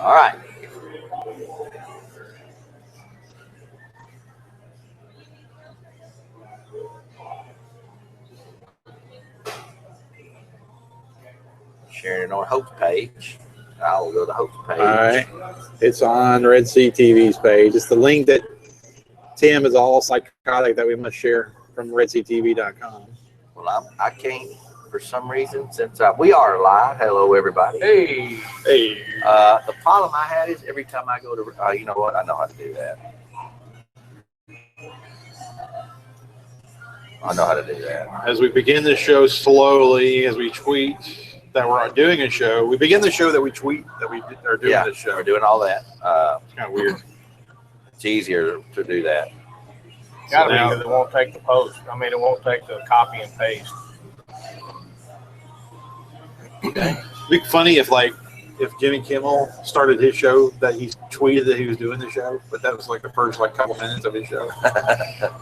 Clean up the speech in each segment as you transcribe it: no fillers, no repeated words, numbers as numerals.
All right. Sharing it on Hope's page. I will go to Hope's page. All right. It's on Red Sea TV's page. It's the link that Tim is all psychotic that we must share from redseatv.com. Well, I can't for some reason since we are live. Hello, everybody. Hey. The problem I had is every time I go to, you know what? I know how to do that. I know how to do that. As we begin the show slowly, as we tweet that we're doing a show, we begin the show that we tweet that we are doing this show. We're doing all that. It's kind of weird. It's easier to do that. Gotta be because it won't take the post. I mean, it won't take the copy and paste. It'd be funny if Jimmy Kimmel started his show that he tweeted that he was doing the show, but that was like the first couple minutes of his show,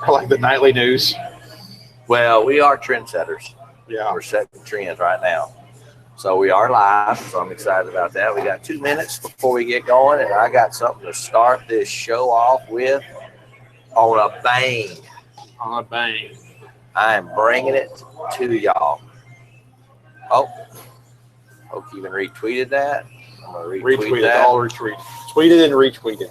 or like the nightly news. Well, we are trendsetters. Yeah, we're setting trends right now. So we are live, so I'm excited about that. We got 2 minutes before we get going, and I got something to start this show off with on a bang. On a bang. I am bringing it to y'all. Oh, Hope you even retweeted that. I'm going to retweet that. All retweet. Tweeted and retweeted.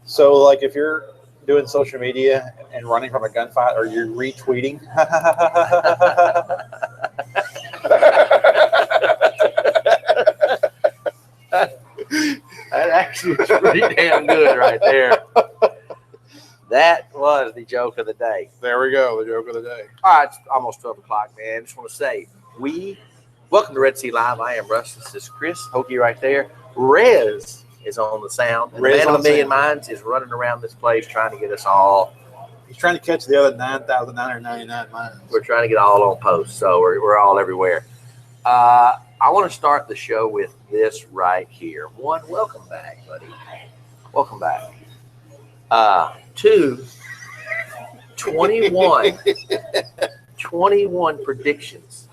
So, like, if you're doing social media and running from a gunfight, are you retweeting? That actually was pretty damn good right there. That was the joke of the day. There we go, the joke of the day. All right, it's almost 12 o'clock, man. I just want to say, welcome to Red Sea Live. I am Russ. This is Chris. Hokey right there. Rez is on the sound. And the man of a million minds is running around this place trying to get us all. He's trying to catch the other 9,999 minds. We're trying to get all on post, so we're all everywhere. I want to start the show with this right here. One, welcome back, buddy. Welcome back. Two, 21 predictions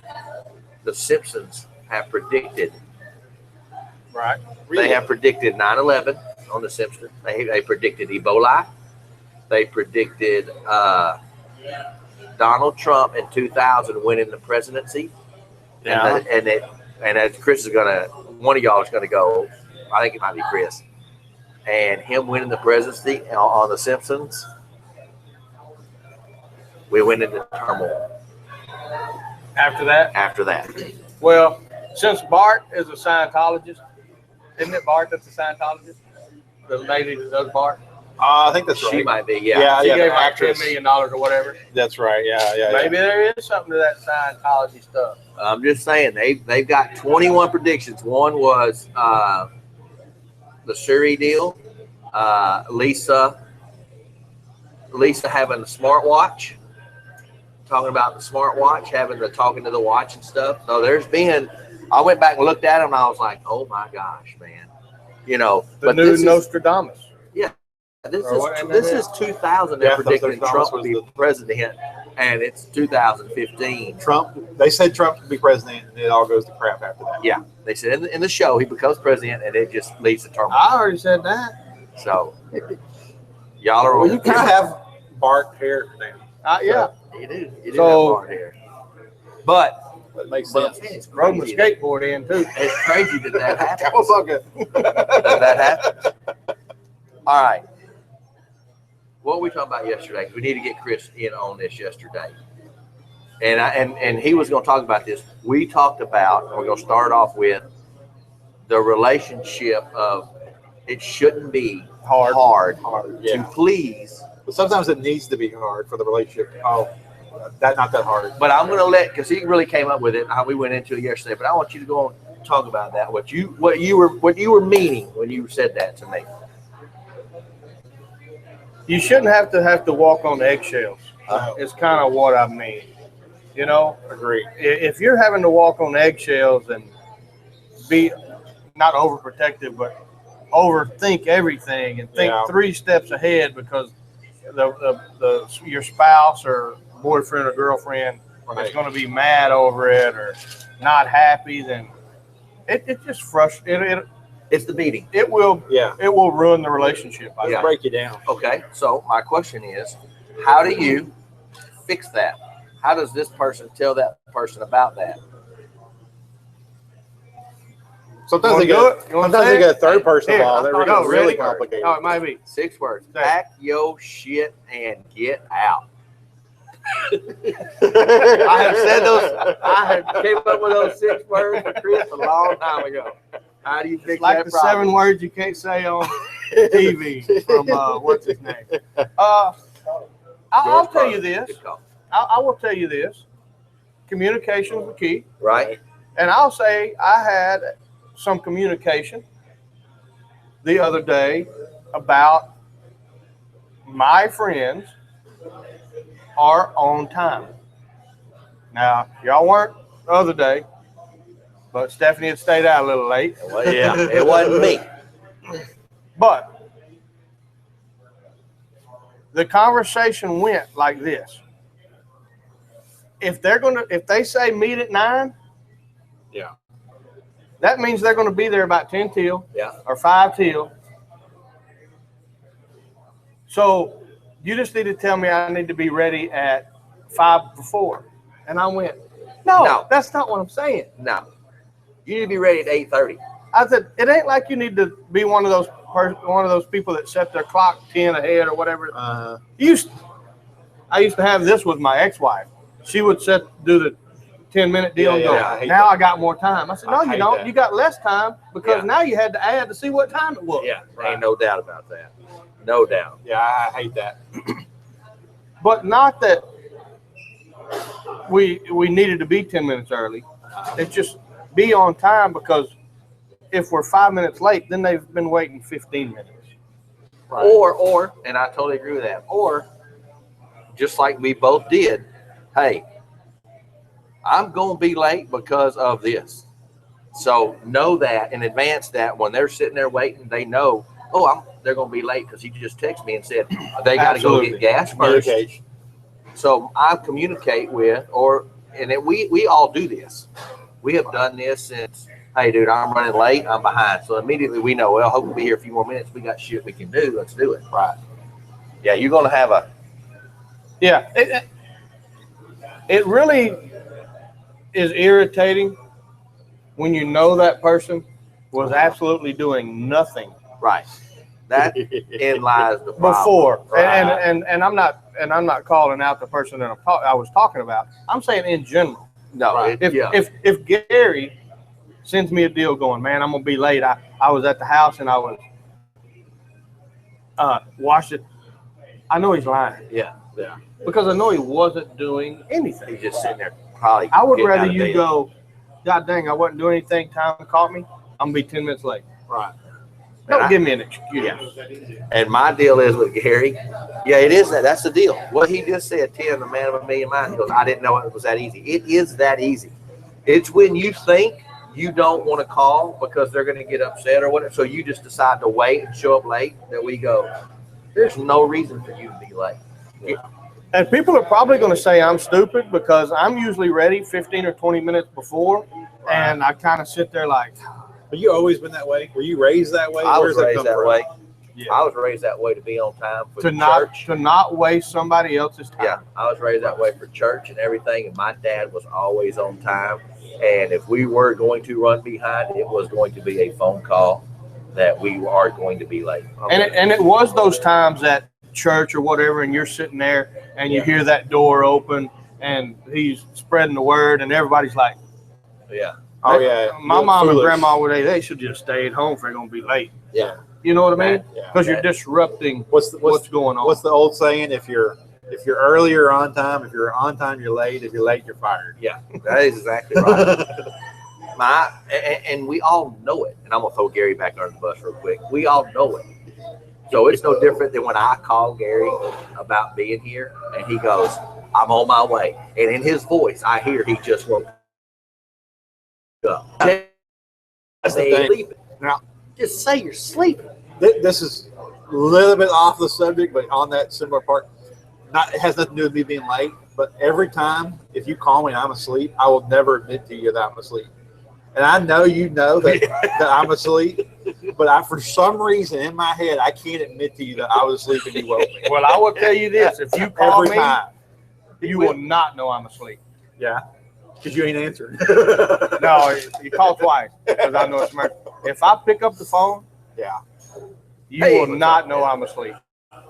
the Simpsons have predicted. Right. They have predicted 9/11 on the Simpsons. They predicted Ebola. They predicted Donald Trump in 2000 winning the presidency. Yeah. And as Chris is one of y'all is gonna go. I think it might be Chris. And him winning the presidency on The Simpsons, we went into turmoil. After that? After that. Well, since Bart is a Scientologist, isn't it Bart that's a Scientologist? The lady that does Bart? I think that's right. She might be, yeah. She gave like $10 million or whatever. That's right, yeah. Maybe there is something to that Scientology stuff. I'm just saying, they've got 21 predictions. One was the Suri deal, Lisa having the smartwatch, talking about the smartwatch, having the talking to the watch and stuff. So I went back and looked at them and I was like, oh my gosh, man. The new Nostradamus. This is 2000. They're predicting Trump will be president, and it's 2015. They said Trump would be president, and it all goes to crap after that. Yeah, they said in the show he becomes president, and it just leads to turmoil. I already said that. So y'all are. Well, you kind of have Bart hair now. Yeah, you do. You do have Bart hair, but. That makes sense. It's rode my skateboard in too. It's crazy that happened. That was so good. that happened. All right. What were we talking about yesterday? We need to get Chris in on this yesterday. And he was going to talk about this. We talked about, and we're going to start off with the relationship of it shouldn't be hard to please. But sometimes it needs to be hard for the relationship. Oh, not that hard. But I'm going to because he really came up with it. We went into it yesterday. But I want you to go and talk about that. What you were meaning when you said that to me. You shouldn't have to walk on eggshells. It's kind of what I mean. Agree. If you're having to walk on eggshells and be not overprotective, but overthink everything and think 3 steps ahead because your spouse or boyfriend or girlfriend is going to be mad over it or not happy, then It just frustrates. It's the beating. It will Yeah. ruin the relationship. I Yeah. think. Break you down. Okay, so my question is, how do you fix that? How does this person tell that person about that? Sometimes You they wanna do get it? You wanna sometimes say they it? get a third person Here, involved. That I'll makes go. it really Ready? complicated. Oh, it might be. 6 words. Say it. Pack your shit and get out. I have said those. I have came up with those 6 words for Chris a long time ago. How do you fix Like that the problem? 7 words you can't say on TV from what's his name? I'll George tell you Carlin. this. Good call. I will tell you this. Communication is the key, Right? and I'll say I had some communication the other day about my friends are on time. Now, y'all weren't the other day, but Stephanie had stayed out a little late. Well, yeah, it wasn't me. But the conversation went like this. If they say meet at 9, Yeah. that means they're gonna be there about 10 till Yeah. or 5 till. So you just need to tell me I need to be ready at 5 before. And I went, no, that's not what I'm saying. No. You need to be ready at 8:30. I said, it ain't like you need to be one of those people that set their clock 10 ahead or whatever. I used to have this with my ex-wife. She would do the 10-minute deal and go, Yeah, I hate now that. I got more time. I said, no, I you hate don't. that. You got less time because Yeah. now you had to add to see what time it was. Yeah, ain't no doubt about that. No doubt. Yeah, I hate that. But not that we needed to be 10 minutes early. It's just be on time, because if we're 5 minutes late, then they've been waiting 15 minutes. Right. Or, and I totally agree with that. Or, just like we both did, hey, I'm going to be late because of this. So know that in advance, that when they're sitting there waiting, they know, they're going to be late because he just texted me and said they got to go Absolutely. get gas first. Communication. So I communicate with, we all do this. We have done this since, hey, dude, I'm running late. I'm behind. So immediately we know, well, hope we'll be here a few more minutes. We got shit we can do. Let's do it. Right. Yeah, you're going to have a, Yeah. It really is irritating when you know that person was absolutely doing nothing right. That in lies the problem. before. Right. And I'm not calling out the person that I was talking about. I'm saying in general. No, Right. If Gary sends me a deal going, man, I'm gonna be late. I was at the house and I was watched it. I know he's lying yeah, because I know he wasn't doing anything. he's just sitting there probably. I would getting out rather of you bed. go, God dang, I wasn't doing anything. Time caught me. I'm gonna be 10 minutes late. Right. Don't And give me an excuse. Yeah. And my deal is with Gary. Yeah, it is that. That's the deal. What he just said, Tim, the man of a million minds. He goes, I didn't know it was that easy. It is that easy. It's when you think you don't want to call because they're going to get upset or whatever. So you just decide to wait and show up late, that we go, there's no reason for you to be late. And people are probably going to say I'm stupid because I'm usually ready 15 or 20 minutes before, and I kind of sit there like, Have you always been that way? Were you raised that way? I Where was does raised come that from? way. Yeah. I was raised that way to be on time for to church. not waste somebody else's time. Yeah, I was raised that way for church and everything, and my dad was always on time. And if we were going to run behind, it was going to be a phone call that we are going to be late. And it was those times at church or whatever, and you're sitting there and you hear that door open and he's spreading the word, and everybody's like, Yeah, Oh yeah. my You're mom and foolish. grandma would say they should just stay at home if they're going to be late. yeah. You know what I mean? Yeah. Because you're disrupting What's what's going on. what's the old saying? If you're early, you're on time. If you're on time, you're late. If you're late, you're fired. Yeah, that is exactly right. And we all know it. And I'm gonna throw Gary back under the bus real quick. We all know it. So it's no different than when I call Gary about being here, and he goes, "I'm on my way," and in his voice, I hear he just woke up. I say thing. sleeping. Now- Just say you're sleeping. This is a little bit off the subject, but on that similar part, it has nothing to do with me being late. But every time, if you call me and I'm asleep, I will never admit to you that I'm asleep. And I know you know that I'm asleep, but for some reason in my head, I can't admit to you that I was asleep and you woke me. Well, I will tell you this: if you call Every me, time. you will not know I'm asleep. Yeah. Because you ain't answering. No, you call twice because I know it's emergency. If I pick up the phone, Yeah. you Hey, will not know I'm asleep.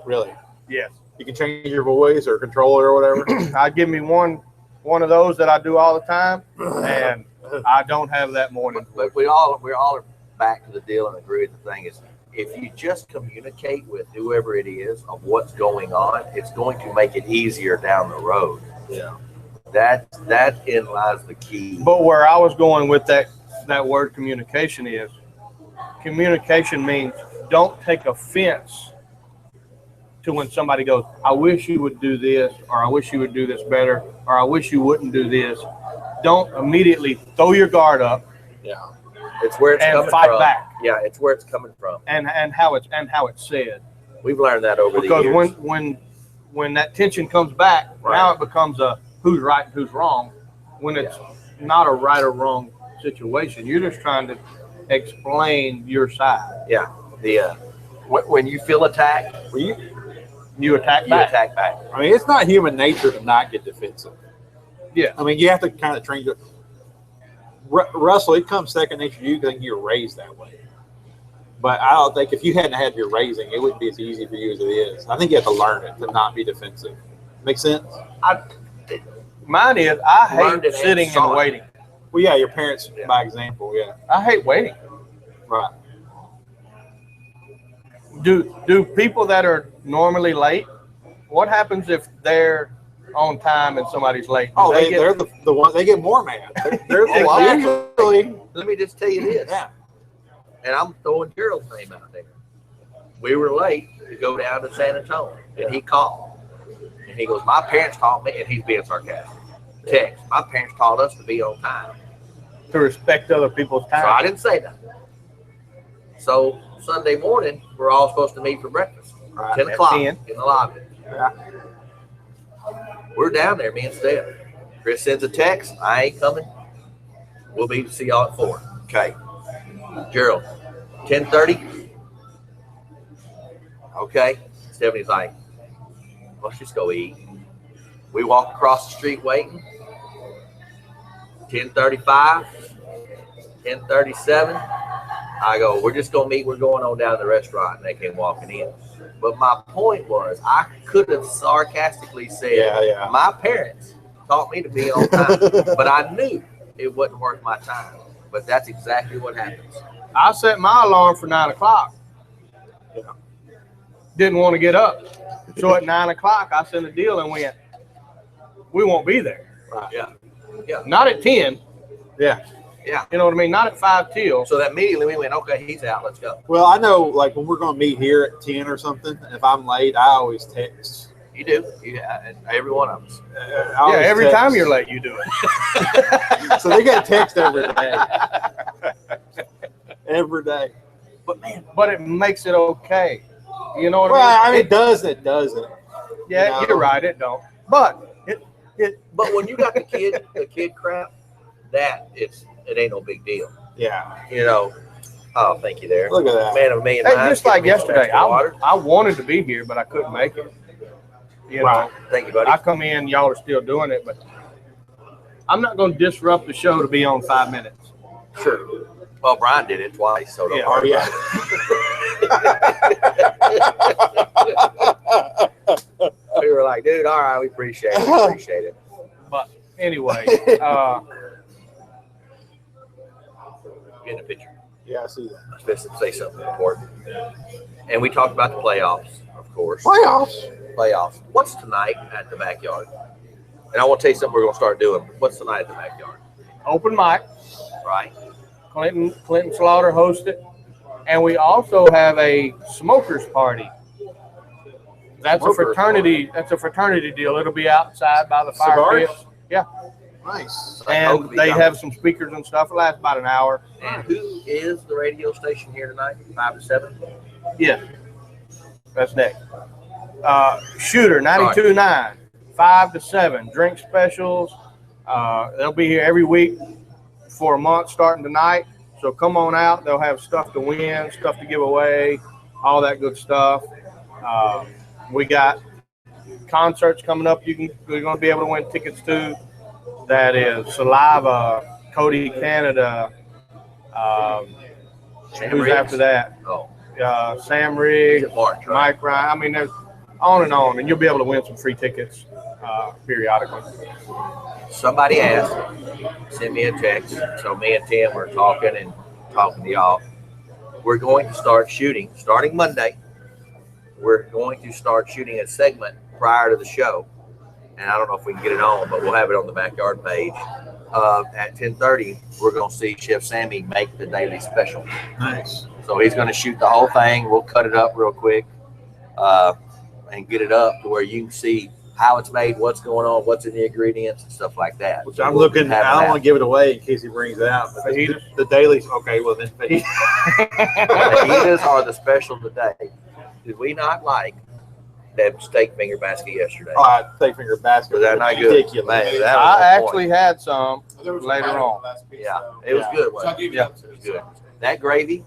Really. Yes. You can change your voice or control it or whatever. I give me one of those that I do all the time, and I don't have that morning. But we're all are back to the deal and agree with the thing is if you just communicate with whoever it is of what's going on, it's going to make it easier down the road. Yeah. That in lies the key. But where I was going with that word communication is communication means don't take offense to when somebody goes, I wish you would do this, or I wish you would do this better, or I wish you wouldn't do this. Don't immediately throw your guard up. Yeah. It's where it's And coming fight from. back. Yeah, it's where it's coming from. And how it's said. We've learned that over the Because years. when that tension comes back, Right. now it becomes a who's right and who's wrong. When it's not a right or wrong situation, you're just trying to explain your side. Yeah, when you feel attacked, You attack you back. attack back. I mean, it's not human nature to not get defensive. Yeah. I mean, you have to kind of train. Russell, it comes second nature to you because you're raised that way. But I don't think if you hadn't had your raising, it wouldn't be as easy for you as it is. I think you have to learn it to not be defensive. Make sense? Mine is I Learned hate it and sitting saw and it. waiting. Well, yeah, your parents, by example, yeah. I hate waiting. Right. Do people that are normally late, what happens if they're on time and somebody's late? Do Oh, they they're the one, they get more mad. They're usually, Let me just tell you this, yeah. and I'm throwing Gerald's name out there. We were late to go down to San Antonio, and he called. And he goes, my parents taught me, and he's being sarcastic. Text, my parents taught us to be on time. to respect other people's So I time? didn't say that. So Sunday morning, we're all supposed to meet for breakfast. Right. 10 o'clock 10. in the lobby. Yeah. We're down there, me and Steph. Chris sends a text, I ain't coming. We'll be see y'all at 4. Okay. Gerald, 10:30. Okay. Stephanie's like, let's just go eat. We walk across the street waiting. 10:35, 10:37. I go, we're just gonna meet. We're going on down to the restaurant, and they came walking in. But my point was, I could have sarcastically said, Yeah. my parents taught me to be on time, but I knew it wasn't worth my time. But that's exactly what happens. I set my alarm for 9 o'clock. Yeah. Didn't want to get up. So at 9 o'clock, I sent a deal and went, we won't be there. Right. Yeah. Not at 10. Yeah. Yeah. You know what I mean? Not at 5 till. So that immediately we went, okay, he's out. Let's go. Well, I know, like, when we're going to meet here at 10 or something, if I'm late, I always text. You do. Yeah, every one of us. I Yeah, always every text. time you're late, you do it. So they got text every day. Every day. But man, But it makes it okay. You know what Well, I I mean? mean, it does, it doesn't. Yeah, you know. you're right. It don't. But but when you got the kid crap, it ain't no big deal. Yeah. You know. Oh, thank you there. Look at that. Man of a million hey, miles, just like give me some yesterday, extra water. I wanted to be here, but I couldn't make it. You Right. know, Thank you, buddy. I come in, y'all are still doing it, but I'm not going to disrupt the show to be on 5 minutes. Sure. Well, Brian did it twice, so don't Yeah. worry Oh, about it. We were like, dude, all right, we appreciate it. We appreciate it. But anyway, Get in the picture. Yeah, I see that. I was supposed to say something important. And we talked about the playoffs, of course. Playoffs. What's tonight at the backyard? And I want to tell you something we're going to start doing. What's tonight at the backyard? open mic. Right. Clinton Slaughter hosted. And we also have a smokers party. That's Smokers a fraternity. That's a fraternity deal. It'll be outside by the fire Cigars? pits. Yeah. Nice. And they have some speakers and stuff. It'll last about an hour. And who is the radio station here tonight? 5 to 7? Yeah. That's next. Shooter 92.9, 5 to 7. Drink specials. They'll be here every week for a month starting tonight. So come on out. They'll have stuff to win, stuff to give away, all that good stuff. We got concerts coming up. You're going to be able to win tickets to. That is Saliva, Cody Canada. Who's after that? Oh, Sam Riggs, March, right? Mike Ryan. I mean, there's on, and you'll be able to win some free tickets periodically. Somebody asked, send me a text. So me and Tim were talking to y'all. We're going to start shooting starting Monday. We're going to start shooting a segment prior to the show, and I don't know if we can get it on, but we'll have it on the backyard page. At 10:30, we're going to see Chef Sammy make the daily special. Nice. So he's going to shoot the whole thing. We'll cut it up real quick and get it up to where you can see how it's made, what's going on, what's in the ingredients, and stuff like that. Which I'm looking. I don't want to give it away in case he brings it out. But the daily. Okay, well then. The fajitas are the special today. Did we not like that steak finger basket yesterday? Oh, steak finger basket. Was that not good? Ridiculous. Man, that was I on actually point. had some later on. Yeah, it was good. Wasn't it? Yeah. It was good. That gravy,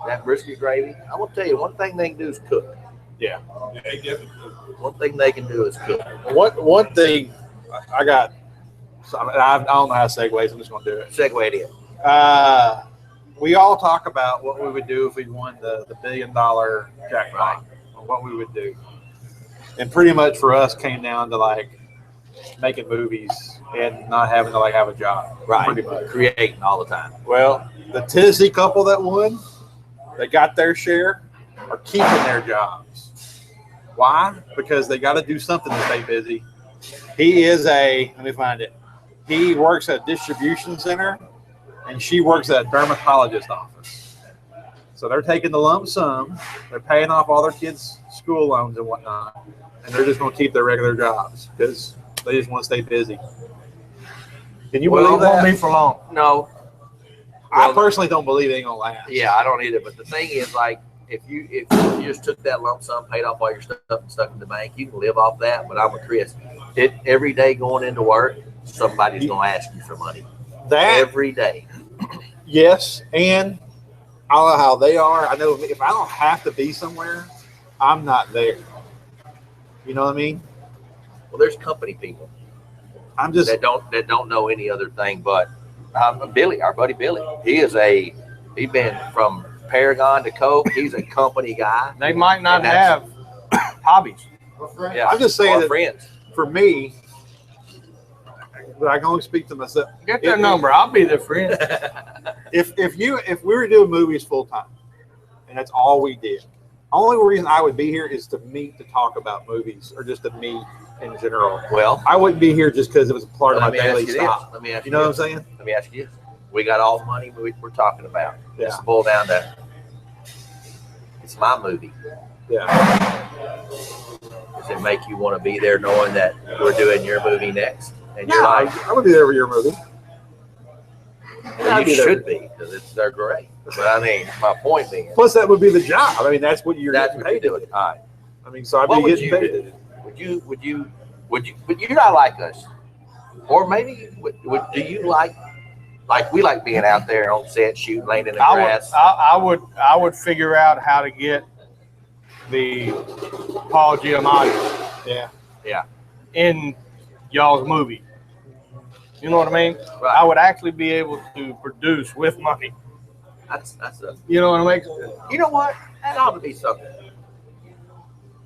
that brisket gravy. I will tell you, one thing they can do is cook. Yeah. One thing they can do is cook. One thing I got. I don't know how to segue, so I'm just going to do it. Segue it in. We all talk about what we would do if we won the $1 billion jackpot, or what we would do. And pretty much for us came down to like making movies and not having to like have a job. Right. Pretty much. Creating all the time. Well, the Tennessee couple that won, they got their share, are keeping their jobs. Why? Because they got to do something to stay busy. He is let me find it. He works at a distribution center, and she works at a dermatologist office. So they're taking the lump sum, they're paying off all their kids' school loans and whatnot, and they're just going to keep their regular jobs because they just want to stay busy. Can you believe Won't that? be for long. No. I Well, personally don't believe it ain't going to last. Yeah, I don't either. But the thing is, like, if you just took that lump sum, paid off all your stuff, and stuck in the bank, you can live off that. But I'm with Chris. Every day going into work, somebody's going to ask you for money. That Every day. Yes, and I don't know how they are. I know if I don't have to be somewhere, I'm not there. You know what I mean? Well, there's company people I'm just that don't know any other thing but Billy, our buddy Billy. He's been from Paragon to Coke. He's a company guy. They might not And that's- have hobbies. Yeah, I'm just saying or that- friends. for me. But I can only speak to myself. Get their number. I'll be their friend. If we were doing movies full time, and that's all we did, only reason I would be here is to meet to talk about movies or just to meet in general. Well, I wouldn't be here just because it was a part of my let me ask daily you this. stop. Let me ask You know what I'm this. saying? Let me ask you this. We got all the money we're talking about. Yeah. It's boiled down to it's my movie. Yeah. Does it make you want to be there knowing that we're doing your movie next? And you're like, I would be there for your movie. well, I'd be you there. should be because they're great. But I mean, my point being, Plus, that would be the job. I mean, that's what you're that's getting what you're paid to doing. do. All right. I mean, so I'd What be would getting you paid do? to do. Would you? But you're not like us, or maybe do you like we like being out there on set shooting, laying in the grass? I would figure out how to get the Paul Giamatti Yeah. in y'all's movie. You know what I mean? Right. I would actually be able to produce with money. That's a. You know what I mean? You know what? That ought to be something.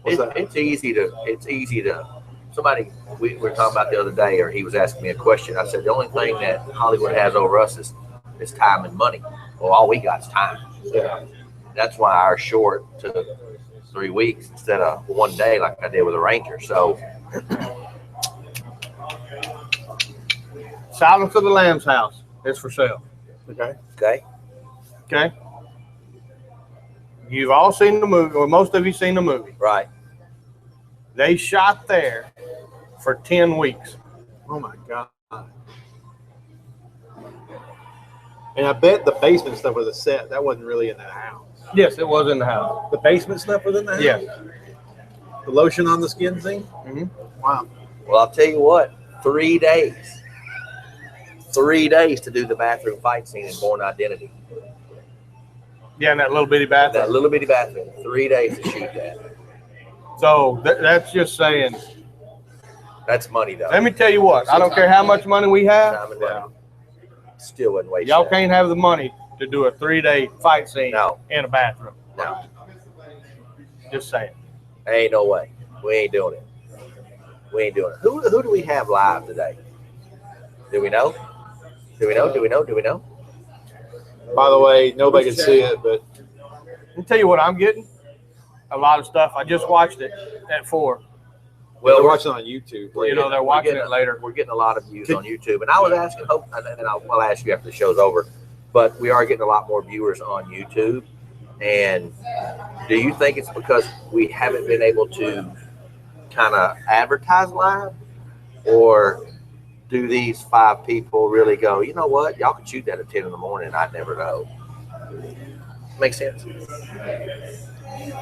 What's that? It's easy to. Somebody we were talking about the other day, or he was asking me a question. I said the only thing that Hollywood has over us is time and money. Well, all we got is time. Yeah. That's why our short took 3 weeks instead of 1 day, like I did with a Ranger. So Silence of the Lambs house is for sale. Okay. okay, Okay. You've all seen the movie, or most of you seen the movie. right. They shot there for 10 weeks. Oh my God. And I bet the basement stuff was a set. That wasn't really in that house. Yes, it was in the house. The basement stuff was in the house? Yes. The lotion on the skin thing? Mhm. Wow. Well, I'll tell you what. 3 days. 3 days to do the bathroom fight scene in Born Identity. Yeah, in that little bitty bathroom. That little bitty bathroom. 3 days to shoot that. So that's just saying. That's money, though. Let me tell you what. I don't care how much money we have. Time and money. Still wouldn't waste Y'all that. can't have the money to do a 3-day fight scene No. in a bathroom. No. Just saying. Ain't no way. We ain't doing it. We ain't doing it. Who do we have live today? Do we know? Do we know? Do we know? Do we know? By the way, nobody can see it, but Let me tell you what I'm getting. A lot of stuff. I just watched it at 4. well, Well, we're watching on YouTube. You know, they're watching getting it later. We're getting a lot of views on YouTube, and I was asking Hope, and I'll ask you after the show's over. But we are getting a lot more viewers on YouTube. And do you think it's because we haven't been able to kind of advertise live, or do these 5 people really go, you know what, y'all can shoot that at 10 in the morning, I'd never know? Makes sense.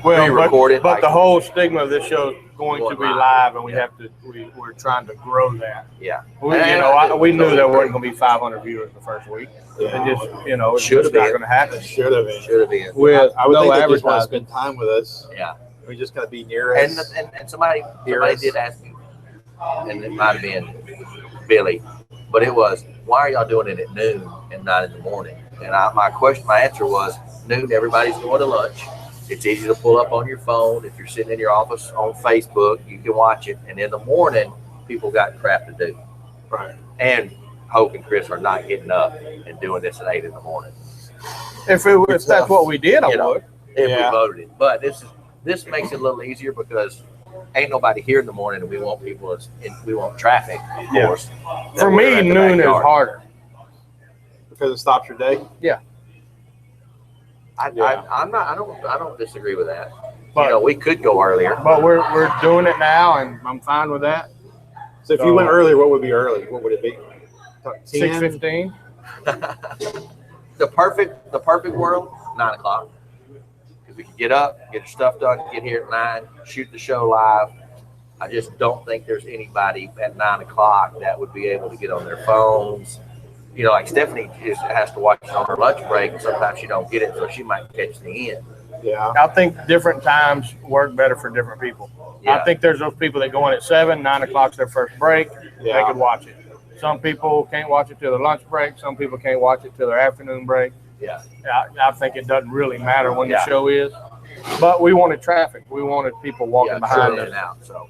Well, Pre-recorded, but like- the whole stigma of this show is going to be Going live. live, and we Yeah. have to. We're trying to grow that. Yeah. We, And you know, I we knew totally there agree. weren't going to be 500 viewers the first week. Yeah. It just, you know, it's Should just have not been. going to happen. Should have been. Should have been. With I would no think they just want to advertising. spend time with us. Yeah. We just gotta be near And, us. and somebody Hear us. did ask me, and it might have been Billy, but it was, why are y'all doing it at noon and not in the morning? And my answer was, noon, everybody's going to lunch. It's easy to pull up on your phone. If you're sitting in your office on Facebook, you can watch it. And in the morning, people got crap to do. Right. And Hope and Chris are not getting up and doing this at 8 in the morning. If that's what we did, I You know, would. if Yeah. we voted it. But this makes it a little easier because ain't nobody here in the morning, and we want people. We want traffic, of Yeah. course. For We're me, at the noon is backyard. harder. Because it stops your day. I don't disagree with that. But We could go earlier. but we're doing it now, and I'm fine with that. So if you went earlier, what would be early? What would it be? 10? 6:15. The perfect world, 9 o'clock. Because we can get up, get your stuff done, get here at 9, shoot the show live. I just don't think there's anybody at 9 o'clock that would be able to get on their phones. Like Stephanie has to watch it on her lunch break, and sometimes she don't get it, so she might catch the end. Yeah. I think different times work better for different people. Yeah. I think there's those people that go in at 7, 9 o'clock's their first break. They Yeah. could watch it. Some people can't watch it till their lunch break. Some people can't watch it till their afternoon break. Yeah. I think it doesn't really matter when the Yeah. show is. But we wanted traffic. We wanted people walking Yeah, behind in us. and out. So,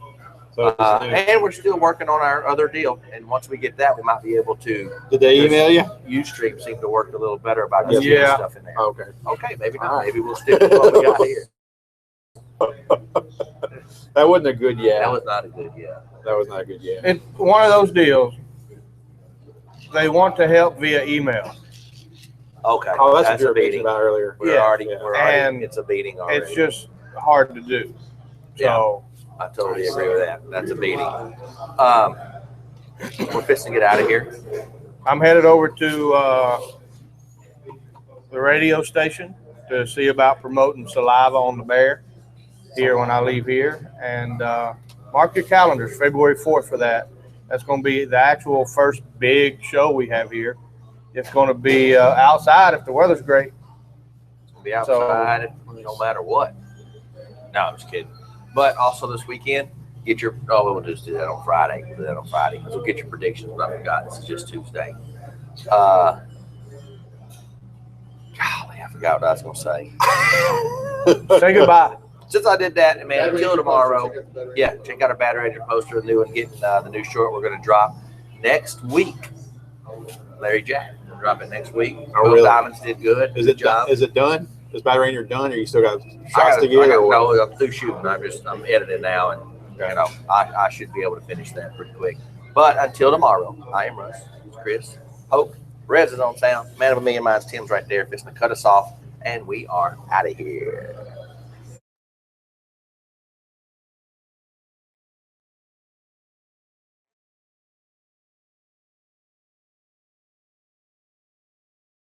So and we're still working on our other deal. And once we get that, we might be able to. did they email you? Ustream seem to work a little better about just Yeah. getting stuff in there. Okay. Okay, maybe not. All right. Maybe we'll stick with what we got here. That wasn't a good yeah. That was not a good yeah. That was not a good yeah. It's one of those deals. They want to help via email. Okay. Oh, that's what you a were bitching beating. about earlier. We're Yeah. already, Yeah. And it's a beating already. It's just hard to do. So I totally agree with that. That's a beating. We're fixing to get out of here. I'm headed over to the radio station to see about promoting Saliva on the Bear here when I leave here. And mark your calendars, February 4th for that. That's going to be the actual first big show we have here. It's going to be outside if the weather's great. We'll be outside no matter what. No, I'm just kidding. But also this weekend, we'll just do that on Friday. We'll do that on Friday because we'll get your predictions. But I forgot this is just Tuesday. Golly, I forgot what I was going to say. Say goodbye. Since I did that, man, until tomorrow, yeah, check out our Bad Ranger poster, the new one, getting the new short we're going to drop next week. Larry Jack, we'll drop it next week. Oh, Will really? Diamonds did good. Is Good it job. is it done? Is Bad Ranger done, or you still got I shots to get? Or what? no, I'm through shooting. I'm editing now, and I should be able to finish that pretty quick. But until tomorrow, I am Russ, Chris, Hope, Reds is on sound. Man of a million minds, Tim's right there, fixing to cut us off, and we are out of here.